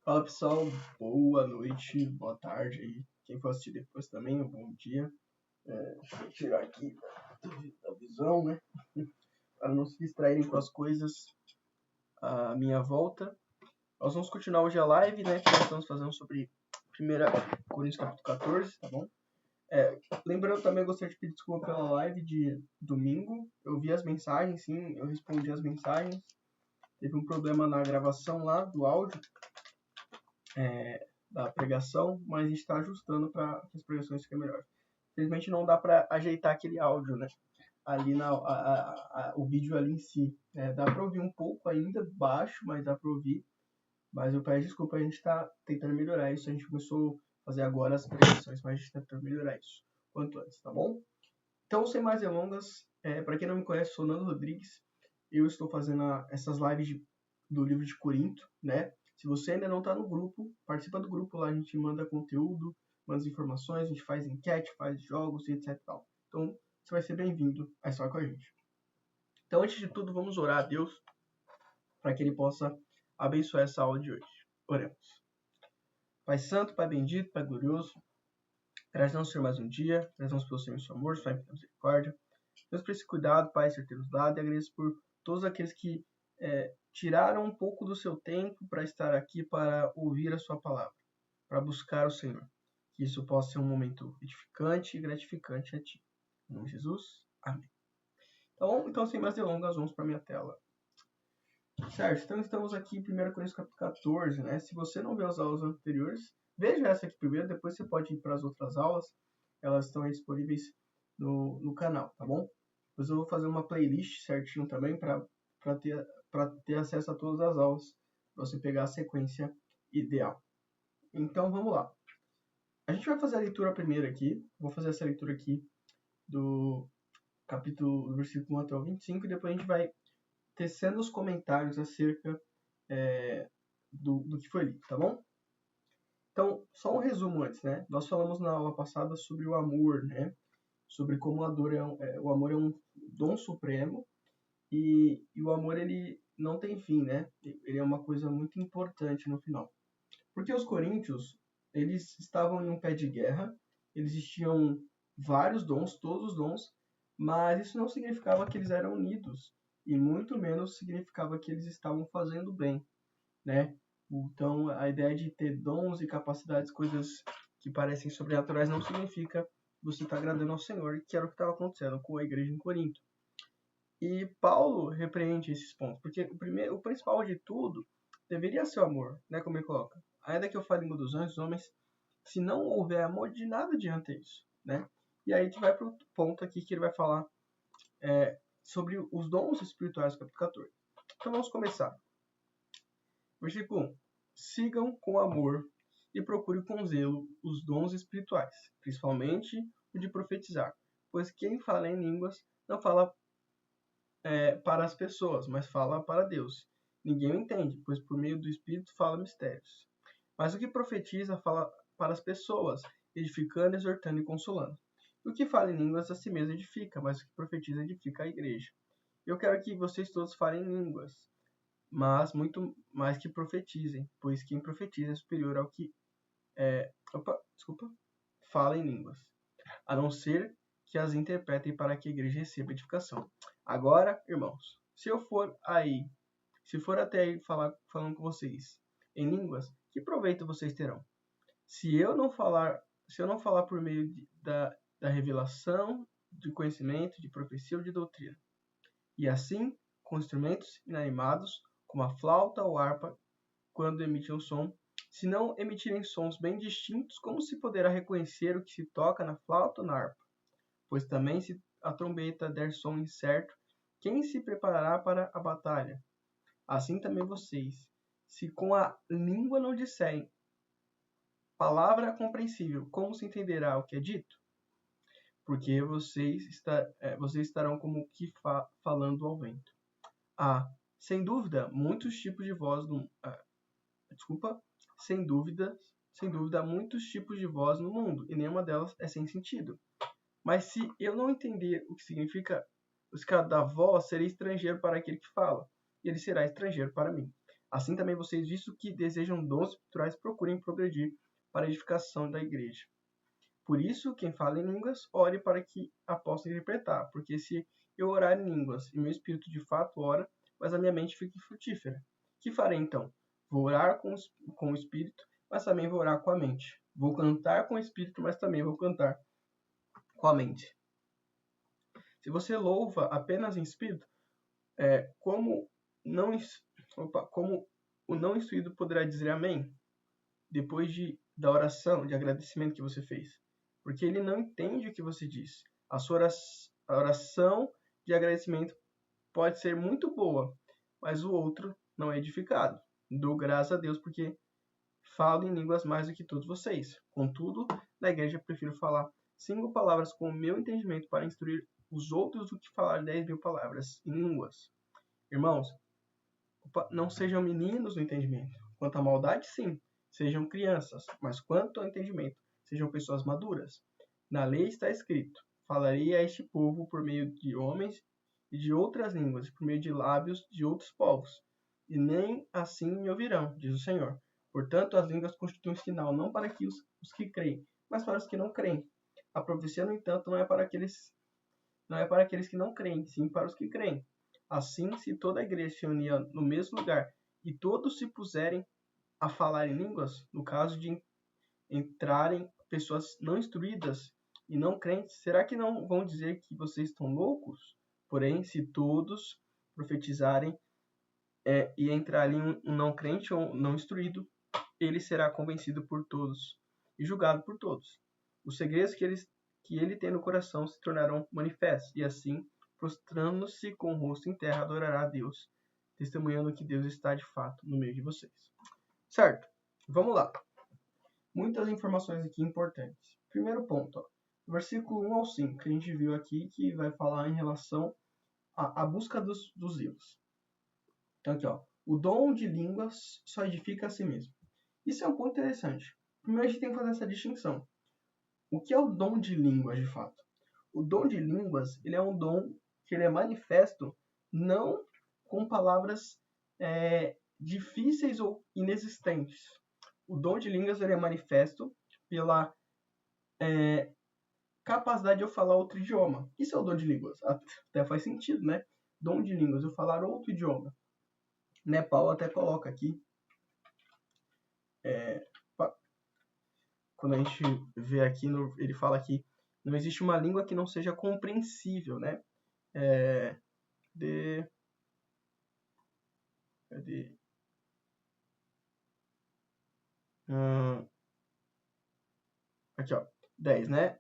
Fala pessoal, boa noite, boa tarde aí. Quem for assistir depois também, um bom dia. Deixa eu tirar aqui da visão, né? Para não se distraírem com as coisas à minha volta. Nós vamos continuar hoje a live, né? Que nós estamos fazendo sobre 1 Coríntios capítulo 14, tá bom? Lembrando também, eu gostaria de pedir desculpa pela live de domingo. Eu vi as mensagens, sim, eu respondi as mensagens. Teve um problema na gravação lá do áudio. Da pregação, mas a gente está ajustando para que as pregações fiquem melhores. Infelizmente não dá para ajeitar aquele áudio, né? Ali o vídeo ali em si. Dá para ouvir um pouco ainda, baixo, mas dá para ouvir. Mas eu peço desculpa, a gente está tentando melhorar isso. A gente começou a fazer agora as pregações, mas a gente está tentando melhorar isso quanto antes, tá bom? Então, sem mais delongas, para quem não me conhece, sou Nando Rodrigues. Eu estou fazendo essas lives do livro de Corinto, né? Se você ainda não está no grupo, participa do grupo lá, a gente manda conteúdo, manda informações, a gente faz enquete, faz jogos e etc. Então, você vai ser bem-vindo a estar com a gente. Então, antes de tudo, vamos orar a Deus para que Ele possa abençoar essa aula de hoje. Oremos. Pai Santo, Pai Bendito, Pai Glorioso, traz-nos, Senhor, mais um dia, traz-nos pelo Senhor seu amor, sua misericórdia. Deus por esse cuidado, Pai, ser ter nos dado, e agradeço por todos aqueles que tiraram um pouco do seu tempo para estar aqui, para ouvir a sua palavra, para buscar o Senhor. Que isso possa ser um momento edificante e gratificante a Ti. Em nome de Jesus, amém. Então sem mais delongas, vamos para a minha tela. Certo, então estamos aqui em 1 Coríntios capítulo 14, né? Se você não viu as aulas anteriores, veja essa aqui primeiro, depois você pode ir para as outras aulas. Elas estão aí disponíveis no canal, tá bom? Depois eu vou fazer uma playlist certinho também para ter acesso a todas as aulas, para você pegar a sequência ideal. Então vamos lá. A gente vai fazer a leitura primeiro aqui. Vou fazer essa leitura aqui do versículo 1 até o 25, e depois a gente vai tecendo os comentários acerca do que foi lido, tá bom? Então, só um resumo antes, né? Nós falamos na aula passada sobre o amor, né? Sobre como o amor é um dom supremo e o amor, ele não tem fim, né? Ele é uma coisa muito importante no final. Porque os coríntios, eles estavam em um pé de guerra, eles tinham vários dons, todos os dons, mas isso não significava que eles eram unidos, e muito menos significava que eles estavam fazendo bem, né? Então, a ideia de ter dons e capacidades, coisas que parecem sobrenaturais, não significa que você está agradando ao Senhor, que era o que estava acontecendo com a igreja em Corinto. E Paulo repreende esses pontos, porque o principal de tudo deveria ser o amor, né? Como ele coloca. Ainda que eu fale em língua dos anjos, homens, se não houver amor, de nada adianta isso, né? E aí a gente vai para o ponto aqui que ele vai falar sobre os dons espirituais, capítulo 14. Então vamos começar. Versículo 1. Sigam com amor e procure com zelo os dons espirituais, principalmente o de profetizar, pois quem fala em línguas não fala para as pessoas, mas fala para Deus. Ninguém o entende, pois por meio do Espírito fala mistérios. Mas o que profetiza fala para as pessoas, edificando, exortando e consolando. O que fala em línguas a si mesmo edifica, mas o que profetiza edifica a igreja. Eu quero que vocês todos falem em línguas, mas muito mais que profetizem, pois quem profetiza é superior ao que fala em línguas, a não ser que as interpretem para que a igreja receba edificação. Agora, irmãos, se for até aí falando com vocês em línguas, que proveito vocês terão? Se eu não falar por meio da revelação, de conhecimento, de profecia ou de doutrina, e assim, com instrumentos inanimados, como a flauta ou harpa, quando emitem um som, se não emitirem sons bem distintos, como se poderá reconhecer o que se toca na flauta ou na harpa? Pois também, se a trombeta der som incerto, quem se preparará para a batalha? Assim também vocês, se com a língua não disserem palavra compreensível, como se entenderá o que é dito? Porque vocês estarão como que falando ao vento. Sem dúvida, muitos tipos de voz sem dúvida, há muitos tipos de voz no mundo, e nenhuma delas é sem sentido. Mas se eu não entender o que significa o significado da voz, serei estrangeiro para aquele que fala, e ele será estrangeiro para mim. Assim também vocês, visto que desejam dons espirituais, procurem progredir para a edificação da igreja. Por isso, quem fala em línguas, ore para que a possa interpretar, porque se eu orar em línguas e meu espírito de fato ora, mas a minha mente fica frutífera. Que farei então? Vou orar com o espírito, mas também vou orar com a mente. Vou cantar com o espírito, mas também vou cantar com a mente. Se você louva apenas em espírito, como o não instruído poderá dizer amém depois da oração de agradecimento que você fez? Porque ele não entende o que você diz. A sua oração de agradecimento pode ser muito boa, mas o outro não é edificado. Dou graças a Deus porque falo em línguas mais do que todos vocês. Contudo, na igreja prefiro falar 5 palavras com o meu entendimento para instruir os outros do que falar 10.000 palavras em línguas. Irmãos, não sejam meninos no entendimento. Quanto à maldade, sim, sejam crianças, mas quanto ao entendimento, sejam pessoas maduras. Na lei está escrito: falarei a este povo por meio de homens e de outras línguas, por meio de lábios de outros povos, e nem assim me ouvirão, diz o Senhor. Portanto, as línguas constituem um sinal não para os que creem, mas para os que não creem. A profecia, no entanto, não é para aqueles que não creem, sim para os que creem. Assim, se toda a igreja se unir no mesmo lugar e todos se puserem a falar em línguas, no caso de entrarem pessoas não instruídas e não crentes, será que não vão dizer que vocês estão loucos? Porém, se todos profetizarem e entrar ali um não crente ou não instruído, ele será convencido por todos e julgado por todos. Os segredos que ele tem no coração se tornarão manifestos, e assim, prostrando-se com o rosto em terra, adorará a Deus, testemunhando que Deus está de fato no meio de vocês. Certo? Vamos lá. Muitas informações aqui importantes. Primeiro ponto, ó, versículo 1 ao 5, que a gente viu aqui, que vai falar em relação à busca dos ídolos. Então aqui, ó, o dom de línguas só edifica a si mesmo. Isso é um ponto interessante. Primeiro a gente tem que fazer essa distinção. O que é o dom de línguas, de fato? O dom de línguas, ele é um dom que ele é manifesto não com palavras difíceis ou inexistentes. O dom de línguas, ele é manifesto pela capacidade de eu falar outro idioma. Isso é o dom de línguas. Até faz sentido, né? Dom de línguas, eu falar outro idioma. Né? Paulo até coloca aqui, quando a gente vê aqui, ele fala que não existe uma língua que não seja compreensível, né? Cadê? Aqui, ó. 10, né?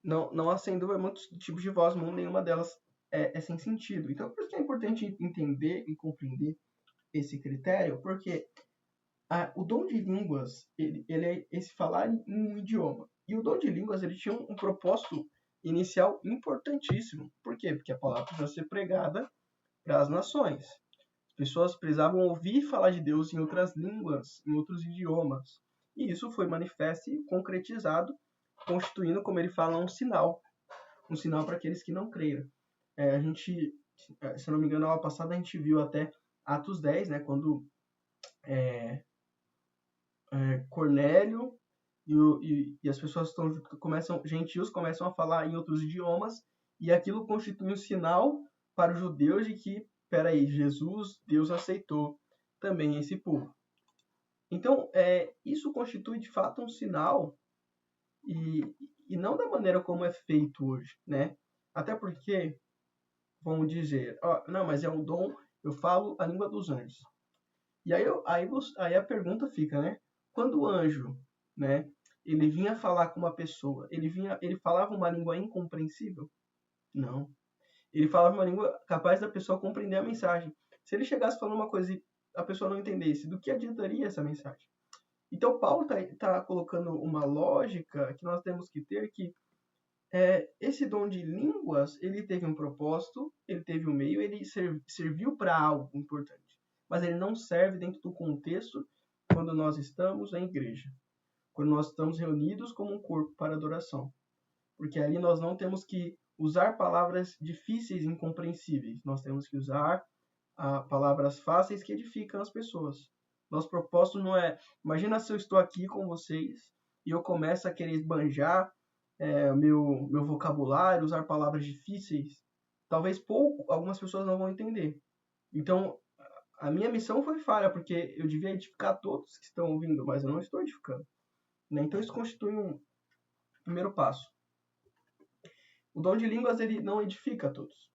Não há, sem dúvida, muitos tipos de voz no mundo, nenhuma delas é sem sentido. Então, por isso que é importante entender e compreender esse critério, porque o dom de línguas, ele é esse falar em um idioma. E o dom de línguas, ele tinha um propósito inicial importantíssimo. Por quê? Porque a palavra precisava ser pregada para as nações. As pessoas precisavam ouvir falar de Deus em outras línguas, em outros idiomas. E isso foi manifesto e concretizado, constituindo, como ele fala, um sinal para aqueles que não creram. A gente, se eu não me engano, na aula passada a gente viu até Atos 10, né, quando Cornélio e as pessoas gentios começam a falar em outros idiomas, e aquilo constitui um sinal para os judeus de que, peraí, Deus aceitou também esse povo. Então, isso constitui de fato um sinal, e não da maneira como é feito hoje, né? Até porque vão dizer, não, mas é um dom, eu falo a língua dos anjos. E aí a pergunta fica, né? Quando o anjo, né, ele vinha falar com uma pessoa, ele falava uma língua incompreensível? Não. Ele falava uma língua capaz da pessoa compreender a mensagem. Se ele chegasse falando uma coisa e a pessoa não entendesse, do que adiantaria essa mensagem? Então, Paulo está colocando uma lógica que nós temos que ter, que esse dom de línguas, ele teve um propósito, ele teve um meio, ele serviu para algo importante. Mas ele não serve dentro do contexto quando nós estamos em igreja. Quando nós estamos reunidos como um corpo para adoração. Porque ali nós não temos que usar palavras difíceis e incompreensíveis. Nós temos que usar a palavras fáceis que edificam as pessoas. Nosso propósito não é... Imagina se eu estou aqui com vocês e eu começo a querer esbanjar meu vocabulário, usar palavras difíceis. Talvez algumas pessoas não vão entender. Então, a minha missão foi falha, porque eu devia edificar todos que estão ouvindo, mas eu não estou edificando. Né? Então, isso constitui um primeiro passo. O dom de línguas, ele não edifica todos.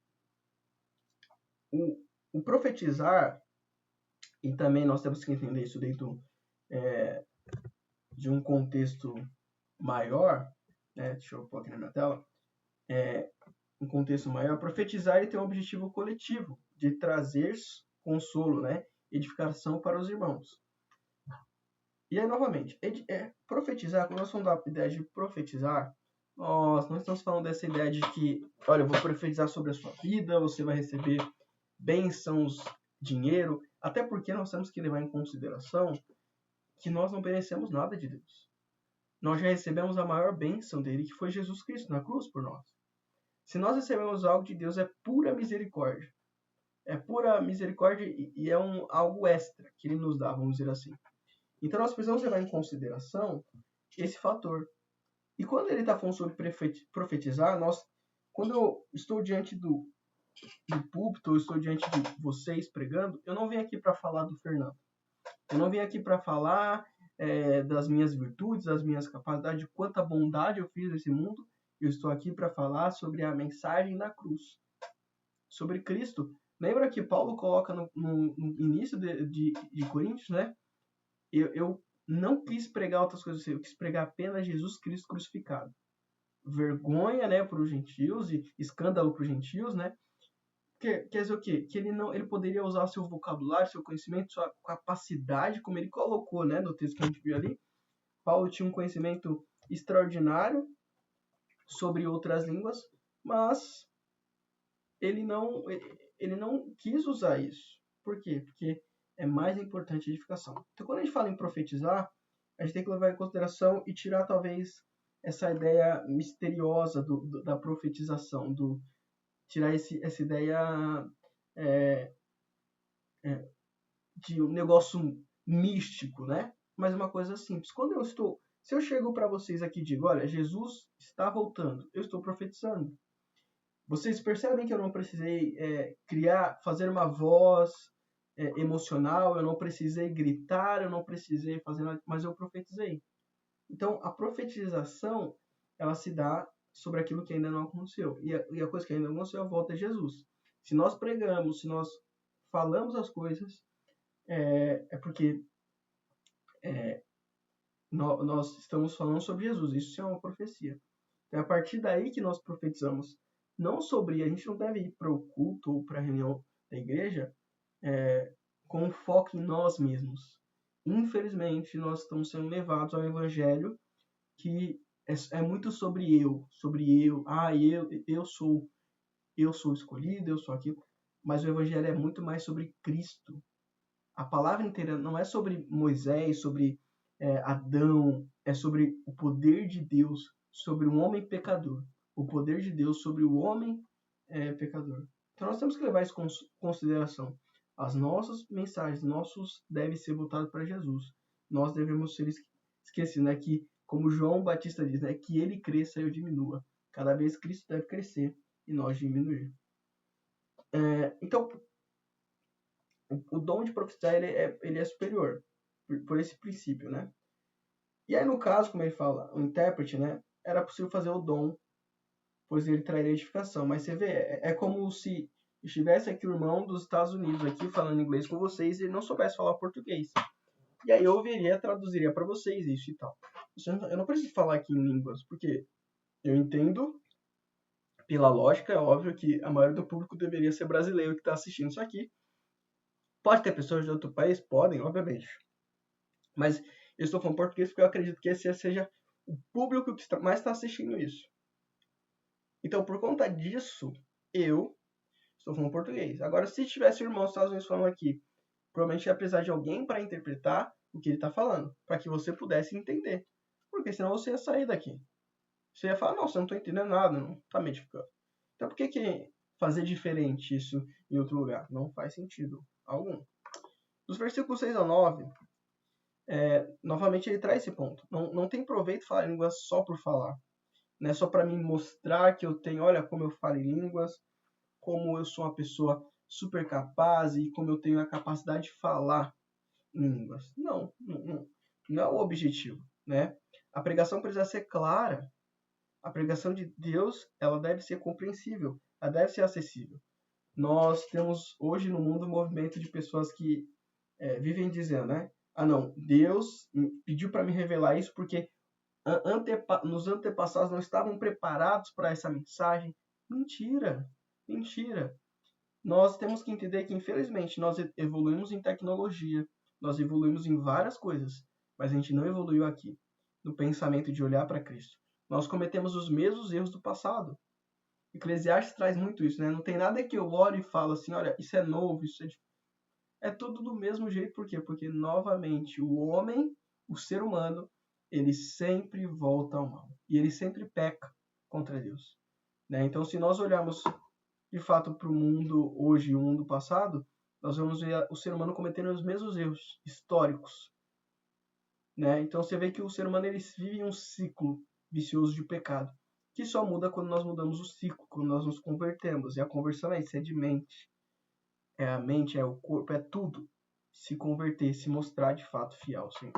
O profetizar, e também nós temos que entender isso dentro de um contexto maior, né? Deixa eu pôr aqui na minha tela, um contexto maior, profetizar ele tem um objetivo coletivo, de trazer consolo, né? Edificação para os irmãos. E aí, novamente, profetizar, quando nós falamos da ideia de profetizar, nós não estamos falando dessa ideia de que, olha, eu vou profetizar sobre a sua vida, você vai receber bênçãos, dinheiro, até porque nós temos que levar em consideração que nós não merecemos nada de Deus. Nós já recebemos a maior bênção dele, que foi Jesus Cristo na cruz por nós. Se nós recebemos algo de Deus, é pura misericórdia. É pura misericórdia e é algo extra que ele nos dá, vamos dizer assim. Então nós precisamos levar em consideração esse fator. E quando ele está falando sobre profetizar, quando eu estou diante do púlpito, eu estou diante de vocês pregando, eu não venho aqui para falar do Fernando. Eu não venho aqui para falar das minhas virtudes, das minhas capacidades, de quanta bondade eu fiz nesse mundo. Eu estou aqui para falar sobre a mensagem da cruz, sobre Cristo. Lembra que Paulo coloca no início de Coríntios, né? Eu não quis pregar outras coisas, eu quis pregar apenas Jesus Cristo crucificado. Vergonha, né, para os gentios e escândalo para os gentios, né? Quer dizer o quê? Que ele poderia usar seu vocabulário, seu conhecimento, sua capacidade, como ele colocou, né, no texto que a gente viu ali. Paulo tinha um conhecimento extraordinário sobre outras línguas, mas ele não quis usar isso. Por quê? Porque é mais importante a edificação. Então, quando a gente fala em profetizar, a gente tem que levar em consideração e tirar, talvez, essa ideia misteriosa da profetização, tirar essa ideia de um negócio místico, né? Mas uma coisa simples. Se eu chego para vocês aqui e digo, olha, Jesus está voltando, eu estou profetizando. Vocês percebem que eu não precisei fazer uma voz emocional, eu não precisei gritar, eu não precisei fazer nada, mas eu profetizei. Então, a profetização, ela se dá sobre aquilo que ainda não aconteceu. E a coisa que ainda não aconteceu, a volta é Jesus. Se nós pregamos, se nós falamos as coisas, é porque nós estamos falando sobre Jesus. Isso é uma profecia. Então, é a partir daí que nós profetizamos. Não sobre... A gente não deve ir para o culto ou para a reunião da igreja com foco em nós mesmos. Infelizmente, nós estamos sendo levados ao evangelho que é muito sobre eu. Eu sou escolhido, eu sou aquilo. Mas o evangelho é muito mais sobre Cristo. A palavra inteira não é sobre Moisés, sobre Adão, é sobre o poder de Deus sobre um homem pecador. O poder de Deus sobre o homem pecador. Então nós temos que levar isso em consideração. As nossas mensagens, devem ser voltados para Jesus. Nós devemos ser esquecidos, né? Que, como João Batista diz, né? Que ele cresça e eu diminua. Cada vez Cristo deve crescer e nós diminuir. Então, o dom de profetizar ele é superior por esse princípio, né? E aí, no caso, como ele fala, o intérprete, né? Era possível fazer o dom, pois ele traria edificação. Mas você vê, é como se estivesse aqui o irmão dos Estados Unidos aqui falando inglês com vocês e ele não soubesse falar português. E aí eu traduziria para vocês isso e tal. Eu não preciso falar aqui em línguas, porque eu entendo, pela lógica, é óbvio que a maioria do público deveria ser brasileiro que está assistindo isso aqui. Pode ter pessoas de outro país? Podem, obviamente. Mas eu estou falando português porque eu acredito que esse seja o público que mais está assistindo isso. Então, por conta disso, eu estou falando português. Agora, se tivesse um irmão dos Estados Unidos falando aqui, provavelmente ia precisar de alguém para interpretar o que ele está falando, para que você pudesse entender. Porque senão você ia sair daqui. Você ia falar, não, você não está entendendo nada, não está me edificando. Então, por que fazer diferente isso em outro lugar. Não faz sentido algum. Dos versículos 6 ao 9, novamente ele traz esse ponto. Não tem proveito falar línguas só por falar. Não é só para me mostrar que eu tenho, olha como eu falo em línguas, como eu sou uma pessoa super capaz e como eu tenho a capacidade de falar em línguas. Não é o objetivo, né? A pregação precisa ser clara. A pregação de Deus, ela deve ser compreensível, ela deve ser acessível. Nós temos hoje no mundo um movimento de pessoas que vivem dizendo, né? Ah, não, Deus pediu para me revelar isso porque nos antepassados não estavam preparados para essa mensagem. Mentira, mentira. Nós temos que entender que, infelizmente, nós evoluímos em tecnologia, nós evoluímos em várias coisas, mas a gente não evoluiu aqui, no pensamento de olhar para Cristo. Nós cometemos os mesmos erros do passado. Eclesiastes traz muito isso, né? Não tem nada que eu olhe e falo assim, olha, isso é novo, isso é tudo do mesmo jeito. Por quê? Porque, novamente, o homem, o ser humano, ele sempre volta ao mal. E ele sempre peca contra Deus. Né? Então, se nós olharmos, de fato, para o mundo hoje e o mundo passado, nós vamos ver o ser humano cometendo os mesmos erros históricos. Né? Então, você vê que o ser humano ele vive um ciclo vicioso de pecado, que só muda quando nós mudamos o ciclo, quando nós nos convertemos. E a conversão é isso, é de mente. É a mente, é o corpo, é tudo. Se converter, se mostrar de fato fiel, sim.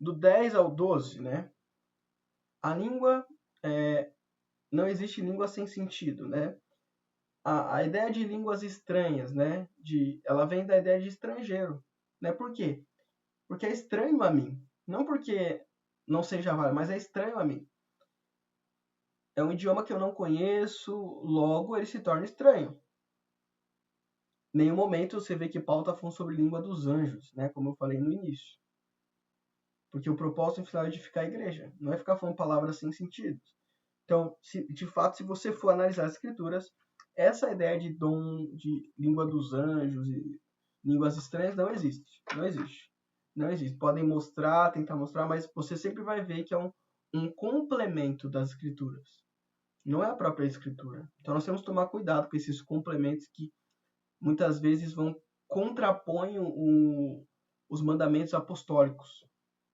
Do 10 ao 12, né? A língua, não existe língua sem sentido, né? A ideia de línguas estranhas, né? Ela vem da ideia de estrangeiro, né? Por quê? Porque é estranho a mim. Não porque não seja válido, mas é estranho a mim. É um idioma que eu não conheço, logo ele se torna estranho. Em nenhum momento você vê que Paulo está falando sobre língua dos anjos, né? Como eu falei no início. Porque o propósito final é edificar a igreja, não é ficar falando palavras sem sentido. Então, de fato, se você for analisar as escrituras, essa ideia de dom de língua dos anjos e línguas estranhas não existe. Não existe. Não existe. Podem mostrar, tentar mostrar, mas você sempre vai ver que é um complemento das escrituras. Não é a própria escritura. Então nós temos que tomar cuidado com esses complementos que muitas vezes contrapõem os mandamentos apostólicos.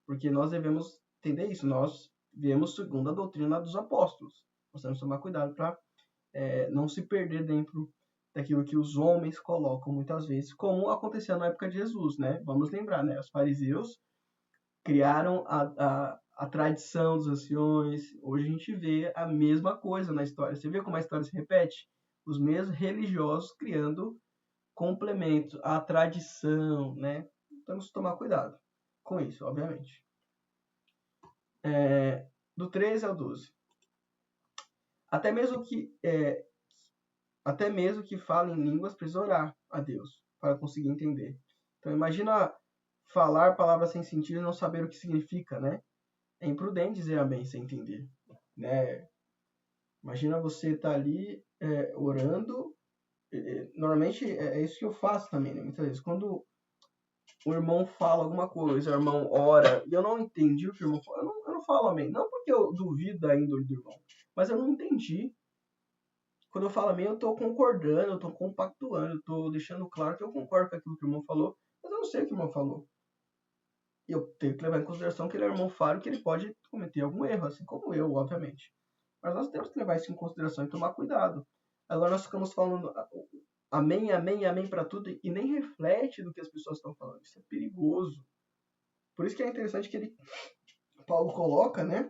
Porque nós devemos entender isso. Nós vemos segundo a doutrina dos apóstolos. Nós temos que tomar cuidado para não se perder dentro daquilo que os homens colocam muitas vezes, como aconteceu na época de Jesus, né? Vamos lembrar, né? Os fariseus criaram a tradição dos anciões. Hoje a gente vê a mesma coisa na história. Você vê como a história se repete? Os mesmos religiosos criando complementos à tradição, né? Temos que tomar cuidado com isso, obviamente. Do 13 ao 12. Até mesmo que fale em línguas, precisa orar a Deus para conseguir entender. Então imagina falar palavras sem sentido e não saber o que significa, né? É imprudente dizer amém sem entender, né? Imagina você estar ali orando. Normalmente é isso que eu faço também, né? Muitas vezes. Quando o irmão fala alguma coisa, o irmão ora, e eu não entendi o que o irmão fala, eu não falo amém. Não porque eu duvido da índole do irmão, mas eu não entendi. Quando eu falo amém, eu estou concordando, eu estou compactuando, eu estou deixando claro que eu concordo com aquilo que o irmão falou, mas eu não sei o que o irmão falou. E eu tenho que levar em consideração que ele é irmão falho, que ele pode cometer algum erro, assim como eu, obviamente. Mas nós temos que levar isso em consideração e tomar cuidado. Agora nós ficamos falando amém, amém, amém para tudo e nem reflete do que as pessoas estão falando. Isso é perigoso. Por isso que é interessante que Paulo coloca, né,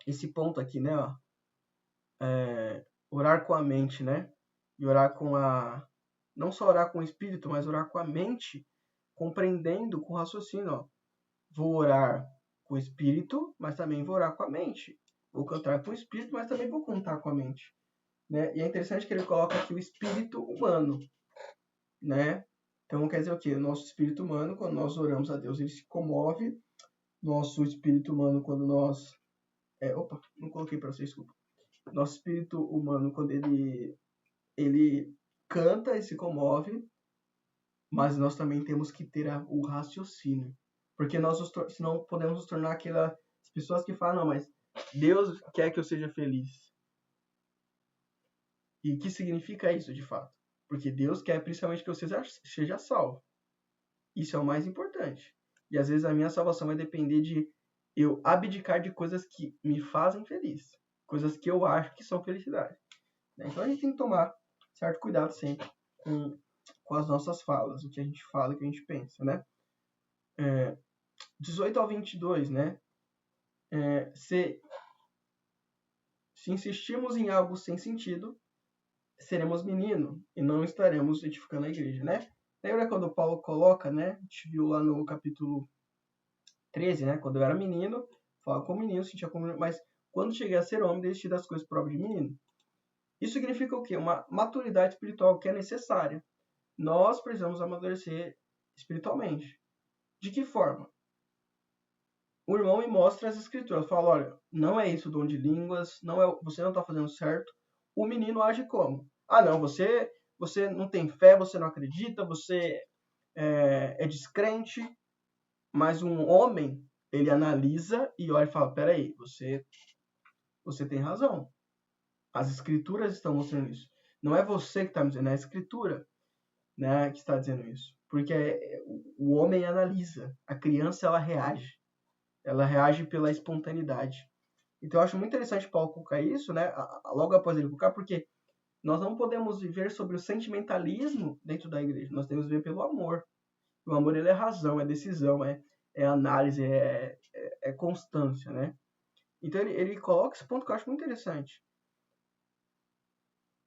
esse ponto aqui, né, ó, orar com a mente, né, e orar com não só orar com o espírito, mas orar com a mente, compreendendo com o raciocínio, ó. Vou orar com o espírito, mas também vou orar com a mente. Vou cantar com o espírito, mas também vou cantar com a mente. Né? E é interessante que ele coloca aqui o espírito humano. Né? Então quer dizer o quê? O nosso espírito humano, quando nós oramos a Deus, ele se comove. Nosso espírito humano, quando nós... Opa, não coloquei para você, desculpa. Nosso espírito humano, quando ele canta e se comove, mas nós também temos que ter o raciocínio. Porque nós senão podemos nos tornar aquelas pessoas que falam, não, mas Deus quer que eu seja feliz. E o que significa isso, de fato? Porque Deus quer principalmente que eu seja salvo. Isso é o mais importante. E às vezes a minha salvação vai depender de eu abdicar de coisas que me fazem feliz. Coisas que eu acho que são felicidade. Então a gente tem que tomar certo cuidado sempre com as nossas falas, o que a gente fala e o que a gente pensa, né? 18 ao 22, né? Se insistirmos em algo sem sentido, seremos menino e não estaremos edificando a igreja, né? Lembra quando Paulo coloca, né? A gente viu lá no capítulo 13, né? Quando eu era menino, falava como menino, sentia como menino, mas quando cheguei a ser homem, desisti das coisas próprias de menino. Isso significa o quê? Uma maturidade espiritual que é necessária. Nós precisamos amadurecer espiritualmente. De que forma? O irmão me mostra as escrituras, fala, olha, não é isso o dom de línguas, você não está fazendo certo. O menino age como? Ah, não, você não tem fé, você não acredita, você é descrente. Mas um homem, ele analisa e olha e fala, peraí, você tem razão. As escrituras estão mostrando isso. Não é você que está me dizendo, é a escritura, né, que está dizendo isso. Porque o homem analisa, a criança ela reage. Ela reage pela espontaneidade. Então eu acho muito interessante Paulo colocar isso, né, logo após ele colocar, porque nós não podemos viver sobre o sentimentalismo dentro da igreja. Nós temos que viver pelo amor. O amor ele é razão, é decisão, é análise, é constância, né? Então ele coloca esse ponto que eu acho muito interessante.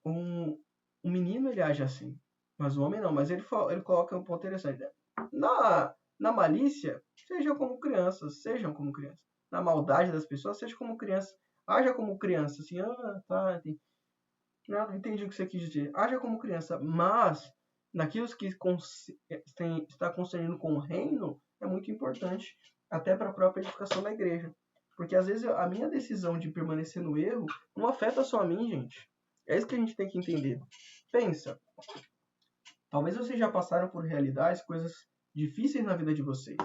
Um menino ele age assim, mas o homem não. Mas ele coloca um ponto interessante. Né? Na malícia, sejam como crianças. Na maldade das pessoas, seja como criança. Haja como criança, assim, tá, não entendi o que você quis dizer. Haja como criança, mas naquilo que está concernendo com o reino, é muito importante, até para a própria edificação da igreja. Porque às vezes a minha decisão de permanecer no erro não afeta só a mim, gente. É isso que a gente tem que entender. Pensa, talvez vocês já passaram por realidades, coisas difíceis na vida de vocês.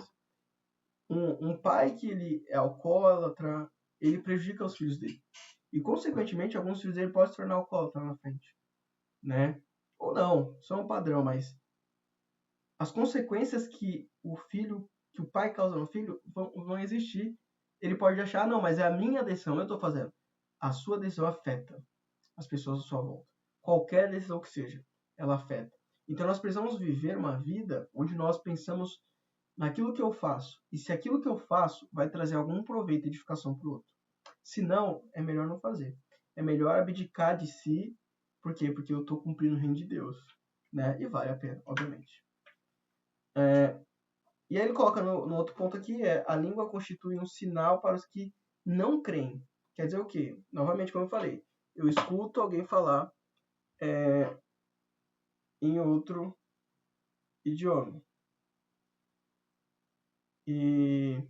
Um pai que ele é alcoólatra, ele prejudica os filhos dele. E, consequentemente, alguns filhos dele podem se tornar alcoólatra na frente. Né? Ou não, são um padrão, mas as consequências que o pai causa no filho vão existir. Ele pode achar, não, mas é a minha decisão, eu estou fazendo. A sua decisão afeta as pessoas à sua volta. Qualquer decisão que seja, ela afeta. Então nós precisamos viver uma vida onde nós pensamos naquilo que eu faço. E se aquilo que eu faço vai trazer algum proveito e edificação para o outro. Se não, é melhor não fazer. É melhor abdicar de si. Por quê? Porque eu estou cumprindo o reino de Deus. Né? E vale a pena, obviamente. E aí ele coloca no outro ponto aqui, a língua constitui um sinal para os que não creem. Quer dizer o quê? Novamente, como eu falei, eu escuto alguém falar em outro idioma. E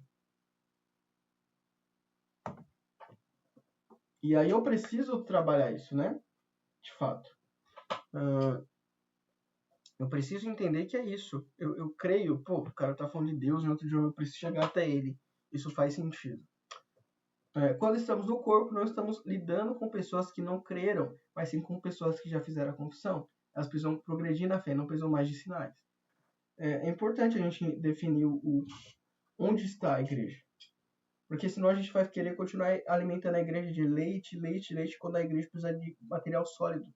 aí eu preciso trabalhar isso, né? De fato. Eu preciso entender que é isso. Eu creio, pô, o cara tá falando de Deus em outro idioma, eu preciso chegar até ele. Isso faz sentido. Quando estamos no corpo, não estamos lidando com pessoas que não creram, mas sim com pessoas que já fizeram a confissão. Elas precisam progredir na fé, não precisam mais de sinais. É importante a gente definir onde está a igreja. Porque senão a gente vai querer continuar alimentando a igreja de leite, quando a igreja precisa de material sólido.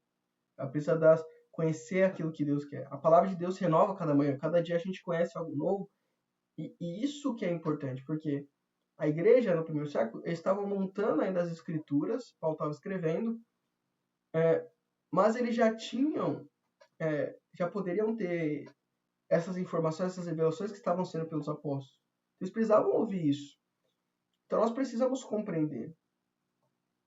Ela precisa conhecer aquilo que Deus quer. A palavra de Deus renova cada manhã. Cada dia a gente conhece algo novo. E isso que é importante, porque a igreja, no primeiro século, eles estavam montando ainda as escrituras, Paulo estava escrevendo, mas eles já tinham, já poderiam ter essas informações, essas revelações que estavam sendo pelos apóstolos. Eles precisavam ouvir isso. Então nós precisamos compreender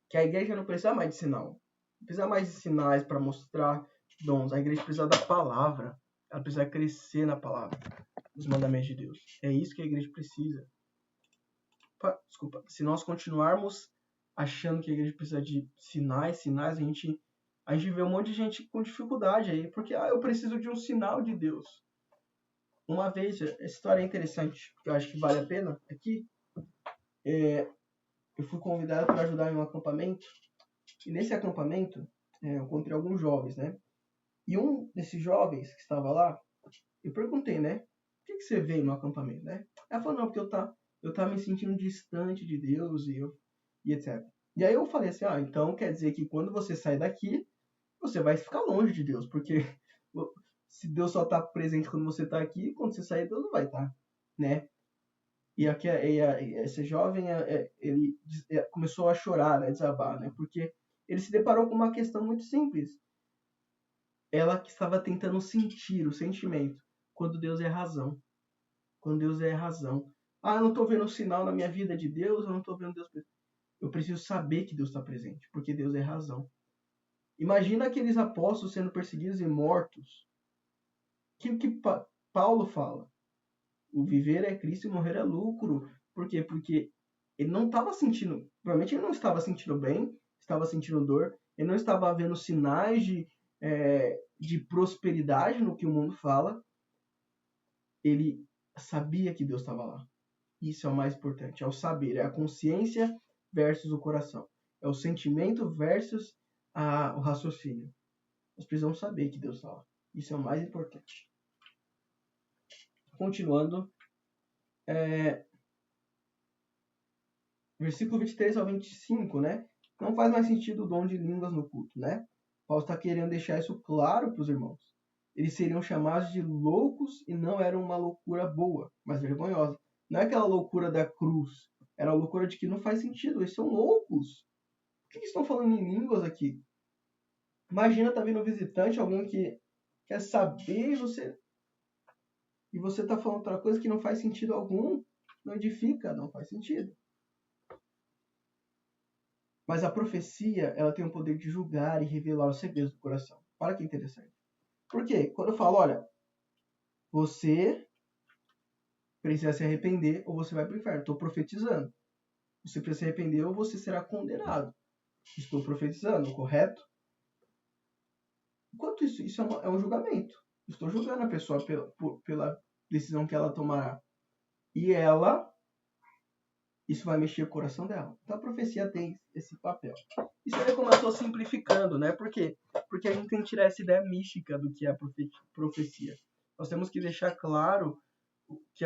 que a igreja não precisa mais de sinal. Não precisa mais de sinais para mostrar dons. A igreja precisa da palavra. Ela precisa crescer na palavra, nos mandamentos de Deus. É isso que a igreja precisa. Desculpa. Se nós continuarmos achando que a igreja precisa de sinais, a gente vê um monte de gente com dificuldade aí, porque eu preciso de um sinal de Deus. Uma vez, essa história é interessante, que eu acho que vale a pena aqui. eu fui convidado para ajudar em um acampamento. E nesse acampamento, eu encontrei alguns jovens, né? E um desses jovens que estava lá, eu perguntei, né? O que você veio no acampamento, né? Ela falou, não, porque eu tava me sentindo distante de Deus e etc. E aí eu falei assim, então quer dizer que quando você sair daqui, você vai ficar longe de Deus, porque se Deus só está presente quando você está aqui, quando você sair, Deus não vai estar, né? E aqui, esse jovem, ele começou a chorar, né, desabar, né? Porque ele se deparou com uma questão muito simples. Ela que estava tentando sentir o sentimento, quando Deus é razão. Quando Deus é razão. Eu não estou vendo sinal na minha vida de Deus, eu não estou vendo Deus presente. Eu preciso saber que Deus está presente, porque Deus é razão. Imagina aqueles apóstolos sendo perseguidos e mortos. Que Paulo fala? O viver é Cristo e morrer é lucro. Por quê? Porque ele não estava sentindo, provavelmente ele não estava sentindo bem, estava sentindo dor, ele não estava vendo sinais de prosperidade no que o mundo fala. Ele sabia que Deus estava lá. Isso é o mais importante, é o saber, é a consciência versus o coração. É o sentimento versus o raciocínio. Nós precisamos saber que Deus está lá. Isso é o mais importante. Continuando, versículo 23 ao 25, né? Não faz mais sentido o dom de línguas no culto, né? Paulo está querendo deixar isso claro para os irmãos. Eles seriam chamados de loucos e não era uma loucura boa, mas vergonhosa. Não é aquela loucura da cruz. Era a loucura de que não faz sentido. Eles são loucos. Por que eles estão falando em línguas aqui? Imagina tá vindo um visitante, alguém que quer saber e você está falando outra coisa que não faz sentido algum. Não edifica, não faz sentido. Mas a profecia, ela tem o poder de julgar e revelar os segredos do coração. Olha que interessante. Por quê? Quando eu falo, olha, você precisa se arrepender ou você vai para o inferno. Estou profetizando. Você precisa se arrepender ou você será condenado. Estou profetizando, correto? Enquanto isso é um julgamento. Estou julgando a pessoa pela decisão que ela tomará. E isso vai mexer com o coração dela. Então a profecia tem esse papel. Isso é como eu estou simplificando, né? Por quê? Porque a gente tem que tirar essa ideia mística do que é a profecia. Nós temos que deixar claro que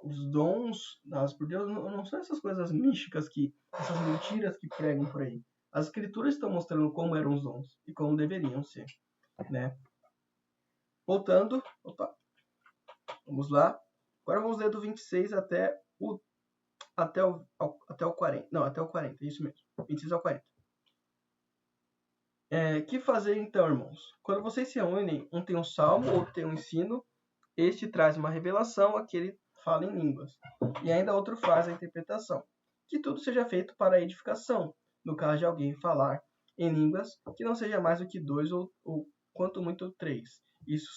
os dons dados por Deus não são essas coisas místicas, essas mentiras que pregam por aí. As escrituras estão mostrando como eram os dons e como deveriam ser, né? Voltando, vamos lá. Agora vamos ler do 26 até o 40. Não, até o 40, isso mesmo. 26 ao 40. Que fazer então, irmãos? Quando vocês se reúnem, um tem um salmo, outro tem um ensino, este traz uma revelação, aquele fala em línguas. E ainda outro faz a interpretação. Que tudo seja feito para a edificação. No caso de alguém falar em línguas, que não seja mais do que 2 ou quanto muito 3. Isso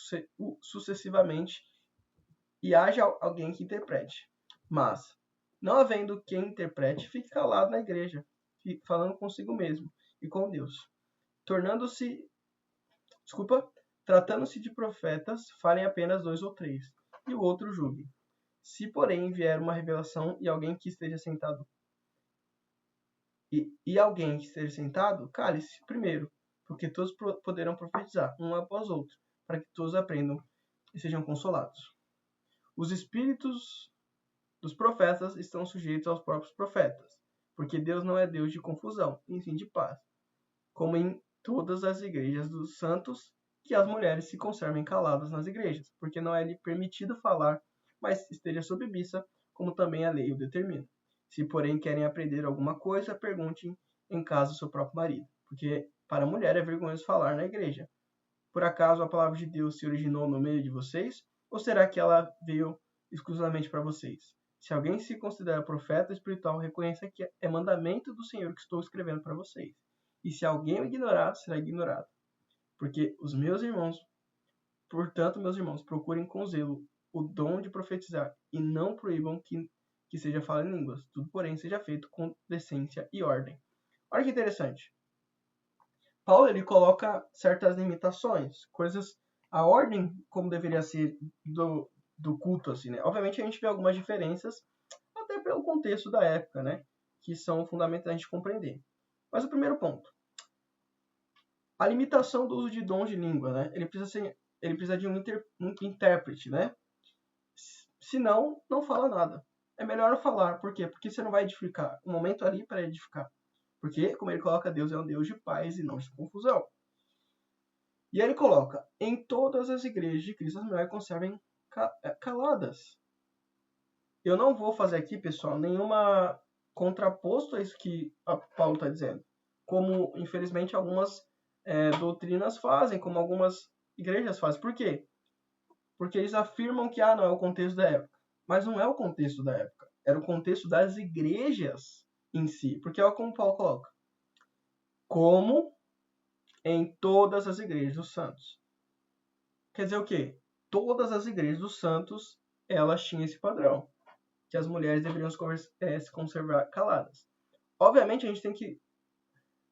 sucessivamente. E haja alguém que interprete. Mas, não havendo quem interprete, fique calado na igreja, falando consigo mesmo e com Deus. Tratando-se de profetas, falem apenas 2 ou 3, e o outro julgue. Se, porém, vier uma revelação e alguém que esteja sentado, cale-se primeiro, porque todos poderão profetizar, um após outro, para que todos aprendam e sejam consolados. Os espíritos dos profetas estão sujeitos aos próprios profetas, porque Deus não é Deus de confusão, e sim de paz, como em todas as igrejas dos santos, que as mulheres se conservem caladas nas igrejas, porque não é lhe permitido falar, mas esteja sob missa, como também a lei o determina. Se, porém, querem aprender alguma coisa, perguntem em casa ao seu próprio marido, porque para a mulher é vergonhoso falar na igreja. Por acaso a palavra de Deus se originou no meio de vocês, ou será que ela veio exclusivamente para vocês? Se alguém se considera profeta espiritual, reconheça que é mandamento do Senhor que estou escrevendo para vocês. E se alguém o ignorar, será ignorado. Portanto, meus irmãos, procurem com zelo o dom de profetizar e não proíbam que seja falado em línguas. Tudo, porém, seja feito com decência e ordem. Olha que interessante. Paulo, ele coloca certas limitações, a ordem como deveria ser do culto, assim, né? Obviamente a gente vê algumas diferenças, até pelo contexto da época, né? que são fundamentais a gente compreender. Mas o primeiro ponto, a limitação do uso de dons de língua, né? Ele precisa de um intérprete, né? Senão, não fala nada. É melhor não falar. Por quê? Porque você não vai edificar. O momento ali para edificar. Porque, como ele coloca, Deus é um Deus de paz e não de confusão. E aí ele coloca, em todas as igrejas de Cristo, as mulheres conservem caladas. Eu não vou fazer aqui, pessoal, nenhuma contraposto a isso que Paulo está dizendo. Como, infelizmente, algumas doutrinas fazem, como algumas igrejas fazem. Por quê? Porque eles afirmam que não é o contexto da época. Mas não é o contexto da época. Era o contexto das igrejas em si. Porque olha como Paulo coloca. Como em todas as igrejas dos santos. Quer dizer o quê? Todas as igrejas dos santos, elas tinham esse padrão. Que as mulheres deveriam se conservar caladas. Obviamente, a gente tem que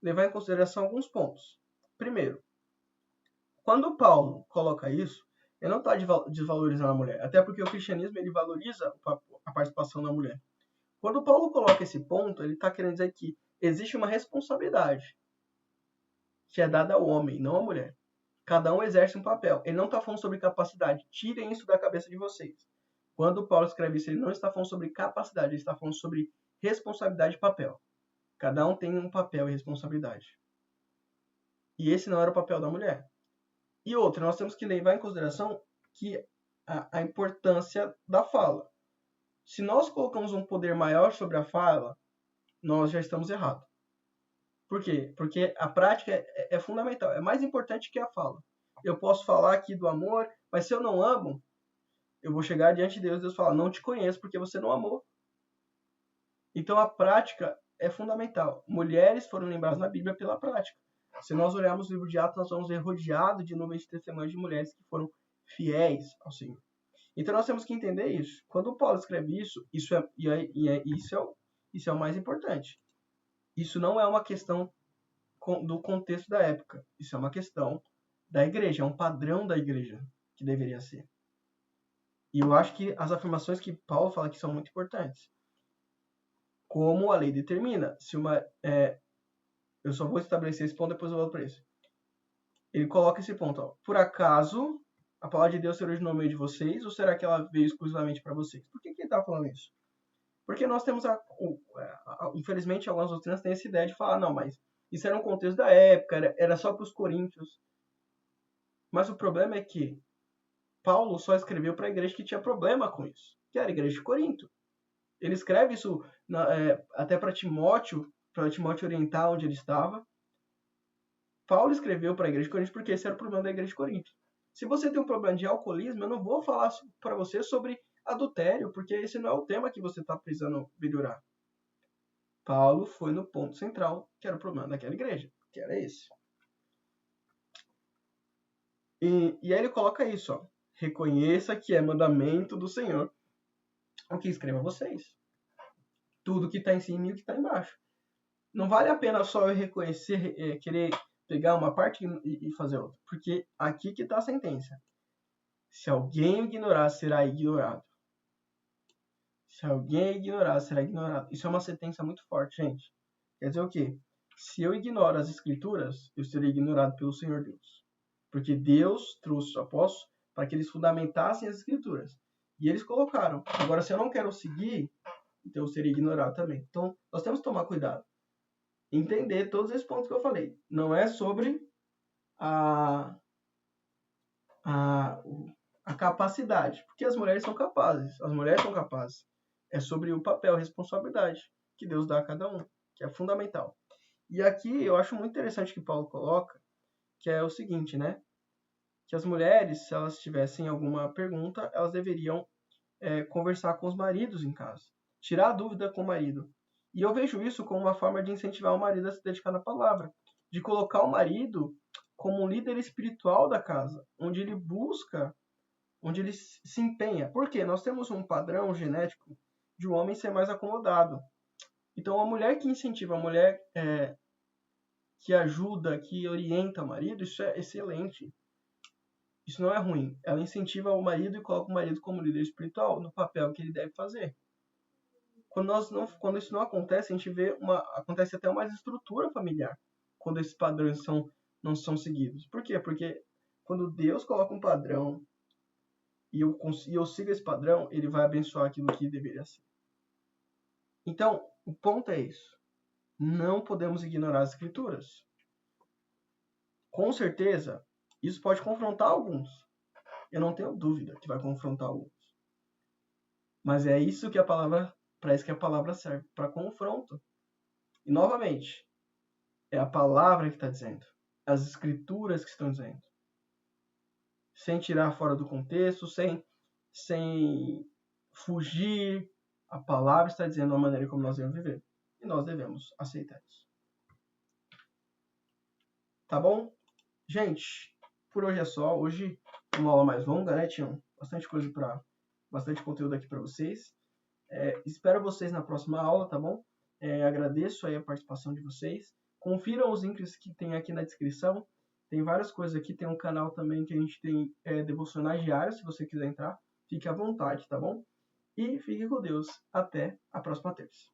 levar em consideração alguns pontos. Primeiro, quando Paulo coloca isso, ele não está desvalorizando a mulher. Até porque o cristianismo ele valoriza a participação da mulher. Quando Paulo coloca esse ponto, ele está querendo dizer que existe uma responsabilidade que é dada ao homem, não à mulher. Cada um exerce um papel. Ele não está falando sobre capacidade. Tirem isso da cabeça de vocês. Quando Paulo escreve isso, ele não está falando sobre capacidade, ele está falando sobre responsabilidade e papel. Cada um tem um papel e responsabilidade. E esse não era o papel da mulher. E outra, nós temos que levar em consideração que a importância da fala. Se nós colocamos um poder maior sobre a fala, nós já estamos errados. Por quê? Porque a prática é fundamental, é mais importante que a fala. Eu posso falar aqui do amor, mas se eu não amo, eu vou chegar diante de Deus e Deus fala, não te conheço porque você não amou. Então a prática é fundamental. Mulheres foram lembradas na Bíblia pela prática. Se nós olharmos o livro de Atos, nós vamos ver rodeado de nuvens de testemunhas de mulheres que foram fiéis ao Senhor. Então nós temos que entender isso. Quando Paulo escreve isso, isso é o mais importante. Isso não é uma questão do contexto da época. Isso é uma questão da igreja, é um padrão da igreja que deveria ser. E eu acho que as afirmações que Paulo fala aqui são muito importantes. Como a lei determina. Eu só vou estabelecer esse ponto, depois eu volto para isso. Ele coloca esse ponto. Ó. Por acaso, a palavra de Deus se originou no meio de vocês, ou será que ela veio exclusivamente para vocês? Por que ele está falando isso? Porque nós temos, infelizmente, algumas doutrinas têm essa ideia de falar, não, mas isso era um contexto da época, era só para os coríntios. Mas o problema é que Paulo só escreveu para a igreja que tinha problema com isso, que era a igreja de Corinto. Ele escreve isso até para Timóteo orientar onde ele estava. Paulo escreveu para a igreja de Corinto porque esse era o problema da igreja de Corinto. Se você tem um problema de alcoolismo, eu não vou falar para você sobre adultério, porque esse não é o tema que você está precisando melhorar. Paulo foi no ponto central, que era o problema daquela igreja, que era esse. E aí ele coloca isso, ó. Reconheça que é mandamento do Senhor o que escreva a vocês. Tudo que está em cima e o que está embaixo. Não vale a pena só eu reconhecer, querer pegar uma parte e fazer outra. Porque aqui que está a sentença. Se alguém ignorar, será ignorado. Se alguém ignorar, será ignorado. Isso é uma sentença muito forte, gente. Quer dizer o quê? Se eu ignoro as escrituras, eu serei ignorado pelo Senhor Deus. Porque Deus trouxe os apóstolos para que eles fundamentassem as escrituras. E eles colocaram. Agora, se eu não quero seguir, então eu serei ignorado também. Então, nós temos que tomar cuidado. Entender todos esses pontos que eu falei. Não é sobre a capacidade. Porque as mulheres são capazes. As mulheres são capazes. É sobre o papel, a responsabilidade que Deus dá a cada um, que é fundamental. E aqui eu acho muito interessante que Paulo coloca, que é o seguinte, né? Que as mulheres, se elas tivessem alguma pergunta, elas deveriam conversar com os maridos em casa. Tirar a dúvida com o marido. E eu vejo isso como uma forma de incentivar o marido a se dedicar na palavra. De colocar o marido como um líder espiritual da casa, onde ele busca, onde ele se empenha. Por quê? Nós temos um padrão genético de um homem ser mais acomodado. Então, a mulher que incentiva, a mulher que ajuda, que orienta o marido, isso é excelente. Isso não é ruim. Ela incentiva o marido e coloca o marido como líder espiritual no papel que ele deve fazer. Quando isso não acontece, a gente vê acontece até uma desestrutura familiar, quando esses padrões não são seguidos. Por quê? Porque quando Deus coloca um padrão e eu sigo esse padrão, ele vai abençoar aquilo que deveria ser. Então, o ponto é isso. Não podemos ignorar as escrituras. Com certeza, isso pode confrontar alguns. Eu não tenho dúvida que vai confrontar alguns. Mas é isso que parece que a palavra serve, para confronto. E, novamente, é a palavra que está dizendo. As escrituras que estão dizendo. Sem tirar fora do contexto, sem fugir. A palavra está dizendo a maneira como nós devemos viver. E nós devemos aceitar isso. Tá bom? Gente, por hoje é só. Hoje uma aula mais longa, né? Tinha bastante conteúdo aqui para vocês. Espero vocês na próxima aula, tá bom? Agradeço aí a participação de vocês. Confiram os links que tem aqui na descrição. Tem várias coisas aqui. Tem um canal também que a gente tem devocionais diários. Se você quiser entrar, fique à vontade, tá bom? E fique com Deus. Até a próxima terça.